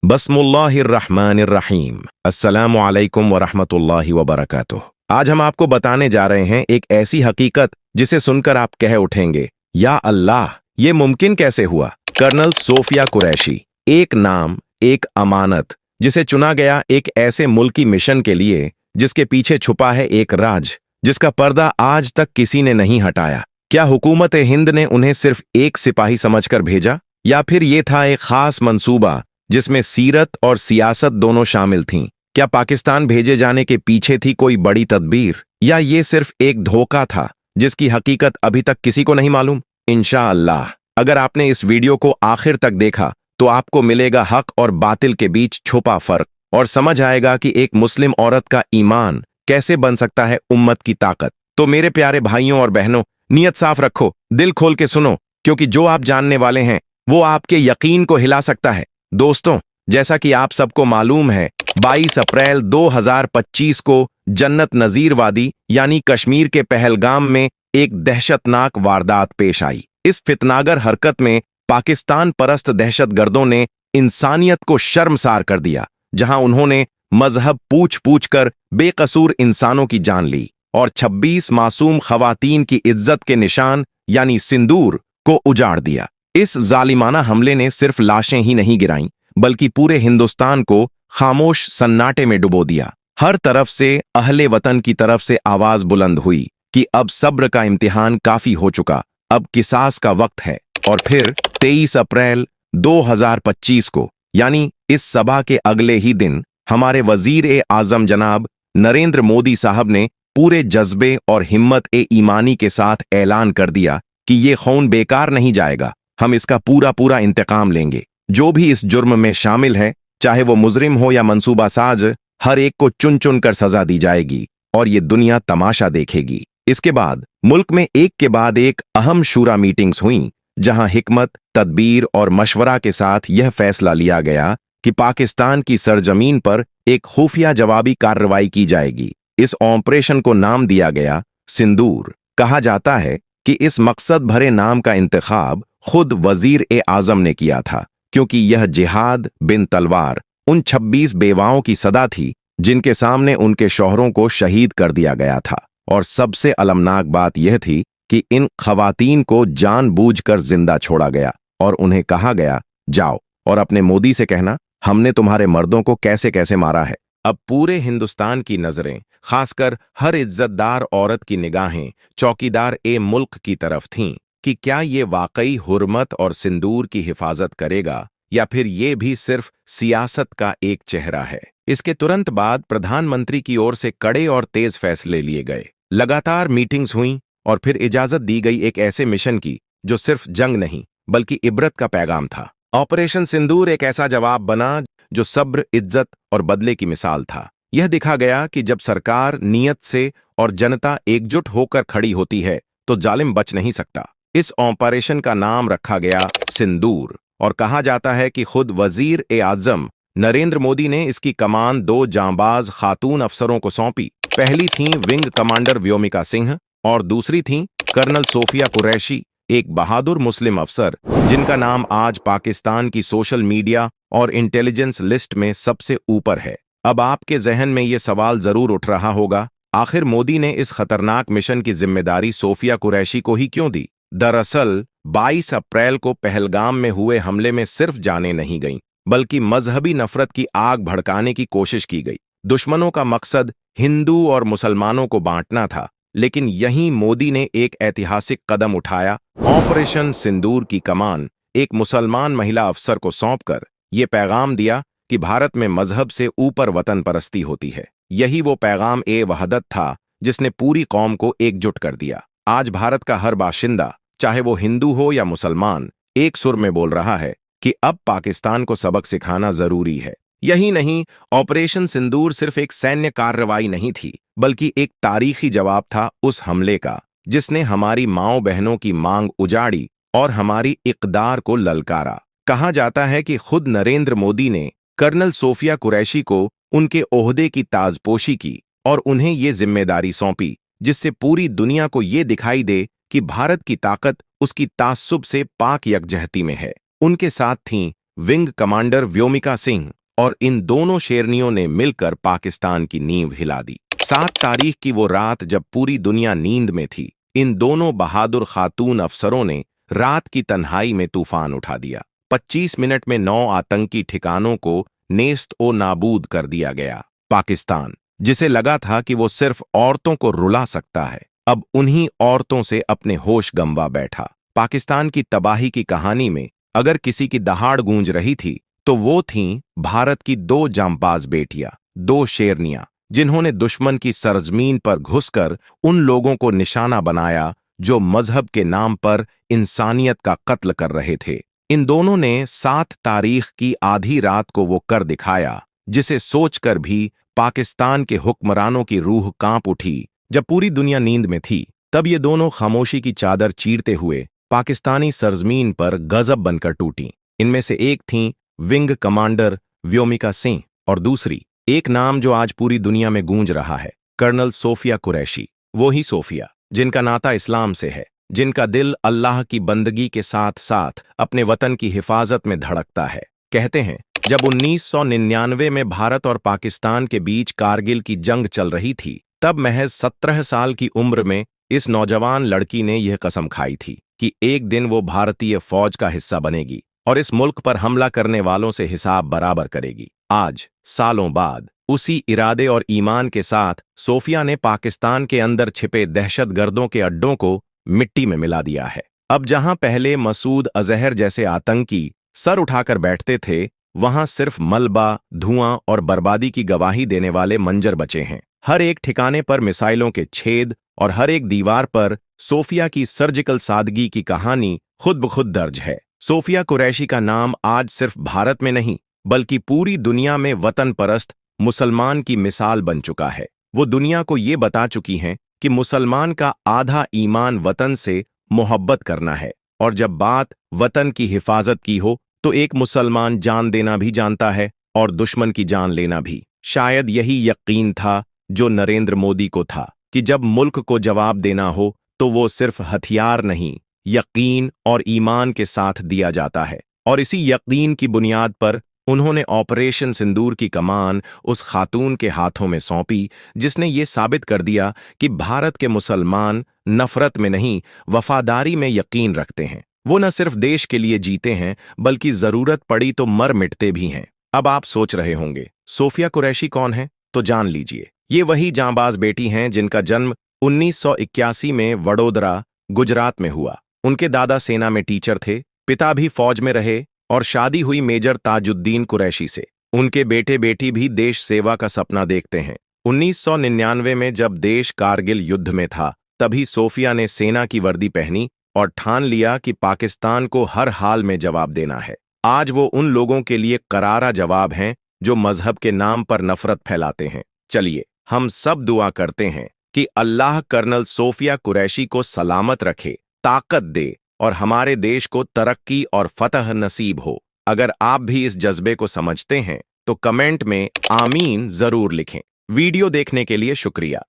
बस्मिल्लाहिर्रहमानिर्रहीम। अस्सलामु अलैकुम वरहमतुल्लाहि वबरकातुह। आज हम आपको बताने जा रहे हैं एक ऐसी हकीकत जिसे सुनकर आप कह उठेंगे, या अल्लाह, ये मुमकिन कैसे हुआ। कर्नल सोफिया कुरैशी, एक नाम, एक अमानत, जिसे चुना गया एक ऐसे मुल्की मिशन के लिए जिसके पीछे छुपा है एक राज जिसका पर्दा आज तक किसी ने नहीं हटाया। क्या हुकूमत हिंद ने उन्हें सिर्फ एक सिपाही समझकर भेजा, या फिर ये था एक खास मंसूबा जिसमें सीरत और सियासत दोनों शामिल थीं? क्या पाकिस्तान भेजे जाने के पीछे थी कोई बड़ी तदबीर, या ये सिर्फ एक धोखा था जिसकी हकीकत अभी तक किसी को नहीं मालूम? इंशाअल्लाह, अगर आपने इस वीडियो को आखिर तक देखा तो आपको मिलेगा हक और बातिल के बीच छुपा फर्क, और समझ आएगा कि एक मुस्लिम औरत का ईमान कैसे बन सकता है उम्मत की ताकत। तो मेरे प्यारे भाइयों और बहनों, नियत साफ रखो, दिल खोल के सुनो, क्योंकि जो आप जानने वाले हैं वो आपके यकीन को हिला सकता है। दोस्तों, जैसा कि आप सबको मालूम है, 22 अप्रैल 2025 को जन्नत नजीर वादी यानी कश्मीर के पहलगाम में एक दहशतनाक वारदात पेश आई। इस फितनागर हरकत में पाकिस्तान परस्त दहशतगर्दों ने इंसानियत को शर्मसार कर दिया, जहां उन्होंने मजहब पूछ पूछ कर बेकसूर इंसानों की जान ली और 26 मासूम खवातीन की इज्जत के निशान यानी सिंदूर को उजाड़ दिया। इस जालिमाना हमले ने सिर्फ लाशें ही नहीं गिराईं, बल्कि पूरे हिंदुस्तान को खामोश सन्नाटे में डुबो दिया। हर तरफ से अहले वतन की तरफ से आवाज बुलंद हुई कि अब सब्र का इम्तिहान काफी हो चुका, अब किसास का वक्त है। और फिर 23 अप्रैल 2025 को, यानी इस सभा के अगले ही दिन, हमारे वजीर-ए-आजम जनाब नरेंद्र मोदी साहब ने पूरे जज्बे और हिम्मत-ए-ईमानी के साथ ऐलान कर दिया कि ये खून बेकार नहीं जाएगा, हम इसका पूरा पूरा इंतकाम लेंगे। जो भी इस जुर्म में शामिल है, चाहे वो मुजरिम हो या मंसूबा साज, हर एक को चुन चुन कर सजा दी जाएगी और ये दुनिया तमाशा देखेगी। इसके बाद मुल्क में एक के बाद एक अहम शूरा मीटिंग्स हुईं, जहां हिकमत, तदबीर और मशवरा के साथ यह फैसला लिया गया कि पाकिस्तान की सरजमीन पर एक खुफिया जवाबी कार्रवाई की जाएगी। इस ऑपरेशन को नाम दिया गया सिंदूर। कहा जाता है कि इस मकसद भरे नाम का इंतखाब खुद वजीर-ए-आजम ने किया था, क्योंकि यह जिहाद बिन तलवार उन 26 बेवाओं की सदा थी जिनके सामने उनके शौहरों को शहीद कर दिया गया था। और सबसे अलमनाक बात यह थी कि इन खवातीन को जानबूझकर जिंदा छोड़ा गया और उन्हें कहा गया, जाओ और अपने मोदी से कहना हमने तुम्हारे मर्दों को कैसे कैसे मारा है। अब पूरे हिंदुस्तान की नजरें, खासकर हर इज्जतदार औरत की निगाहें चौकीदार ए मुल्क की तरफ थीं कि क्या ये वाकई हुर्मत और सिंदूर की हिफाजत करेगा, या फिर ये भी सिर्फ सियासत का एक चेहरा है। इसके तुरंत बाद प्रधानमंत्री की ओर से कड़े और तेज फैसले लिए गए। लगातार मीटिंग्स हुईं और फिर इजाजत दी गई एक ऐसे मिशन की जो सिर्फ जंग नहीं बल्कि इबरत का पैगाम था। ऑपरेशन सिंदूर एक ऐसा जवाब बना जो सब्र, इज्जत और बदले की मिसाल था। यह दिखा गया कि जब सरकार नियत से और जनता एकजुट होकर खड़ी होती है तो जालिम बच नहीं सकता। इस ऑपरेशन का नाम रखा गया सिंदूर, और कहा जाता है कि खुद वजीर-ए-आजम नरेंद्र मोदी ने इसकी कमान 2 जांबाज खातून अफसरों को सौंपी। पहली थीं विंग कमांडर व्योमिका सिंह और दूसरी थीं कर्नल सोफिया कुरैशी, एक बहादुर मुस्लिम अफसर जिनका नाम आज पाकिस्तान की सोशल मीडिया और इंटेलिजेंस लिस्ट में सबसे ऊपर है। अब आपके जहन में ये सवाल जरूर उठ रहा होगा, आखिर मोदी ने इस खतरनाक मिशन की जिम्मेदारी सोफिया कुरैशी को ही क्यों दी? दरअसल 22 अप्रैल को पहलगाम में हुए हमले में सिर्फ जानें नहीं गईं, बल्कि मजहबी नफरत की आग भड़काने की कोशिश की गई। दुश्मनों का मकसद हिंदू और मुसलमानों को बांटना था, लेकिन यहीं मोदी ने एक ऐतिहासिक कदम उठाया। ऑपरेशन सिंदूर की कमान एक मुसलमान महिला अफसर को सौंपकर ये पैगाम दिया कि भारत में मजहब से ऊपर वतन परस्ती होती है। यही वो पैगाम ए वहदत था जिसने पूरी कौम को एकजुट कर दिया। आज भारत का हर बाशिंदा, चाहे वो हिंदू हो या मुसलमान, एक सुर में बोल रहा है कि अब पाकिस्तान को सबक सिखाना जरूरी है। यही नहीं, ऑपरेशन सिंदूर सिर्फ एक सैन्य कार्रवाई नहीं थी, बल्कि एक तारीखी जवाब था उस हमले का जिसने हमारी माओ बहनों की मांग उजाड़ी और हमारी इक़दार को ललकारा। कहा जाता है कि खुद नरेंद्र मोदी ने कर्नल सोफिया कुरैशी को उनके ओहदे की ताजपोशी की और उन्हें ये जिम्मेदारी सौंपी, जिससे पूरी दुनिया को ये दिखाई दे कि भारत की ताकत उसकी तास्सुब से पाक यकजहती में है। उनके साथ थीं विंग कमांडर व्योमिका सिंह और इन दोनों शेरनियों ने मिलकर पाकिस्तान की नींव हिला दी। 7 तारीख की वो रात जब पूरी दुनिया नींद में थी, इन दोनों बहादुर खातून अफसरों ने रात की तन्हाई में तूफान उठा दिया। 25 मिनट में 9 आतंकी ठिकानों को नेस्त ओ नाबूद कर दिया गया। पाकिस्तान, जिसे लगा था कि वो सिर्फ औरतों को रुला सकता है, अब उन्हीं औरतों से अपने होश गंवा बैठा। पाकिस्तान की तबाही की कहानी में अगर किसी की दहाड़ गूंज रही थी तो वो थीं भारत की 2 जांबाज बेटियां, 2 शेरनियां, जिन्होंने दुश्मन की सरजमीन पर घुसकर उन लोगों को निशाना बनाया जो मजहब के नाम पर इंसानियत का कत्ल कर रहे थे। इन दोनों ने 7 तारीख की आधी रात को वो कर दिखाया जिसे सोचकर भी पाकिस्तान के हुक्मरानों की रूह कांप उठी। जब पूरी दुनिया नींद में थी, तब ये दोनों खामोशी की चादर चीरते हुए पाकिस्तानी सरजमीन पर गजब बनकर टूटी। इनमें से एक थीं विंग कमांडर व्योमिका सिंह और दूसरी, एक नाम जो आज पूरी दुनिया में गूंज रहा है, कर्नल सोफिया कुरैशी। वो ही सोफिया जिनका नाता इस्लाम से है, जिनका दिल अल्लाह की बंदगी के साथ साथ अपने वतन की हिफाजत में धड़कता है। कहते हैं, जब 1999 में भारत और पाकिस्तान के बीच कारगिल की जंग चल रही थी, तब महज 17 साल की उम्र में इस नौजवान लड़की ने यह कसम खाई थी कि एक दिन वो भारतीय फौज का हिस्सा बनेगी और इस मुल्क पर हमला करने वालों से हिसाब बराबर करेगी। आज, सालों बाद, उसी इरादे और ईमान के साथ सोफिया ने पाकिस्तान के अंदर छिपे दहशतगर्दों के अड्डों को मिट्टी में मिला दिया है। अब जहां पहले मसूद अजहर जैसे आतंकी सर उठाकर बैठते थे, वहां सिर्फ मलबा, धुआं और बर्बादी की गवाही देने वाले मंजर बचे हैं। हर एक ठिकाने पर मिसाइलों के छेद और हर एक दीवार पर सोफिया की सर्जिकल सादगी की कहानी खुद ब खुद दर्ज है। सोफिया कुरैशी का नाम आज सिर्फ भारत में नहीं, बल्कि पूरी दुनिया में वतन परस्त मुसलमान की मिसाल बन चुका है। वो दुनिया को ये बता चुकी हैं कि मुसलमान का आधा ईमान वतन से मोहब्बत करना है, और जब बात वतन की हिफाजत की हो तो एक मुसलमान जान देना भी जानता है और दुश्मन की जान लेना भी। शायद यही यकीन था जो नरेंद्र मोदी को था कि जब मुल्क को जवाब देना हो तो वो सिर्फ हथियार नहीं, यकीन और ईमान के साथ दिया जाता है। और इसी यकीन की बुनियाद पर उन्होंने ऑपरेशन सिंदूर की कमान उस खातून के हाथों में सौंपी जिसने ये साबित कर दिया कि भारत के मुसलमान नफरत में नहीं, वफादारी में यकीन रखते हैं। वो न सिर्फ देश के लिए जीते हैं, बल्कि जरूरत पड़ी तो मर मिटते भी हैं। अब आप सोच रहे होंगे, सोफिया कुरैशी कौन है? तो जान लीजिए, ये वही जांबाज बेटी हैं जिनका जन्म 1981 में वडोदरा, गुजरात में हुआ। उनके दादा सेना में टीचर थे, पिता भी फौज में रहे और शादी हुई मेजर ताजुद्दीन कुरैशी से। उनके बेटे बेटी भी देश सेवा का सपना देखते हैं। 1999 में जब देश कारगिल युद्ध में था, तभी सोफिया ने सेना की वर्दी पहनी और ठान लिया कि पाकिस्तान को हर हाल में जवाब देना है। आज वो उन लोगों के लिए करारा जवाब हैं जो मजहब के नाम पर नफरत फैलाते हैं। चलिए, हम सब दुआ करते हैं कि अल्लाह कर्नल सोफिया कुरैशी को सलामत रखे, ताकत दे और हमारे देश को तरक्की और फतह नसीब हो। अगर आप भी इस जज्बे को समझते हैं तो कमेंट में आमीन जरूर लिखें। वीडियो देखने के लिए शुक्रिया।